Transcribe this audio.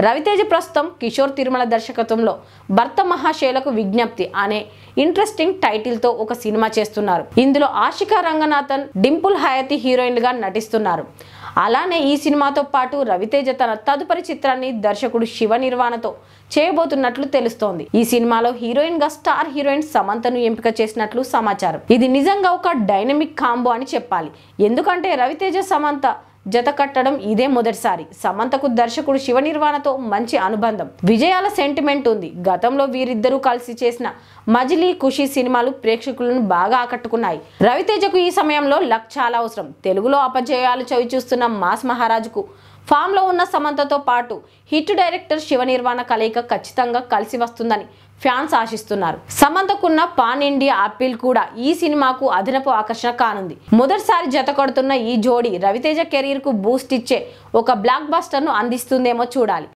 రవితేజ ప్రస్తుతం కిషోర్ తిరుమల దర్శకత్వంలో భర్త మహాశైలకు విజ్ఞప్తి అనే ఇంట్రెస్టింగ్ టైటిల్ తో ఒక సినిమా చేస్తున్నారు. ఇందులో ఆశికా రంగనాథన్, డింపుల్ హయాతి హీరోయిన్ గా నటిస్తున్నారు. అలానే ఈ సినిమాతో పాటు రవితేజ తన తదుపరి చిత్రాన్ని దర్శకుడు శివ నిర్వాణతో చేయబోతున్నట్లు తెలుస్తోంది. ఈ సినిమాలో హీరోయిన్ గా స్టార్ హీరోయిన్ సమంతను ఎంపిక చేసినట్లు సమాచారం. ఇది నిజంగా ఒక డైనమిక్ కాంబో అని చెప్పాలి. ఎందుకంటే రవితేజ సమంత జత కట్టడం ఇదే మొదటిసారి. సమంతకు దర్శకుడు శివ నిర్వాణతో మంచి అనుబంధం, విజయాల సెంటిమెంట్ ఉంది. గతంలో వీరిద్దరూ కలిసి చేసిన మజిలీ, ఖుషి సినిమాలు ప్రేక్షకులను బాగా ఆకట్టుకున్నాయి. రవితేజకు ఈ సమయంలో లక్ చాలా అవసరం. తెలుగులో అపజయాలు చవి చూస్తున్న మాస్ మహారాజుకు ఫామ్ లో ఉన్న సమంతతో పాటు హిట్ డైరెక్టర్ శివ నిర్వాణ కలయిక ఖచ్చితంగా కలిసి వస్తుందని ఫ్యాన్స్ ఆశిస్తున్నారు. సమంతకున్న పాన్ ఇండియా అప్పీల్ కూడా ఈ సినిమాకు అదనపు ఆకర్షణ కానుంది. మొదటిసారి జత కొడుతున్న ఈ జోడీ రవితేజ కెరీర్ కు బూస్ట్ ఇచ్చే ఒక బ్లాక్ బస్టర్ ను అందిస్తుందేమో చూడాలి.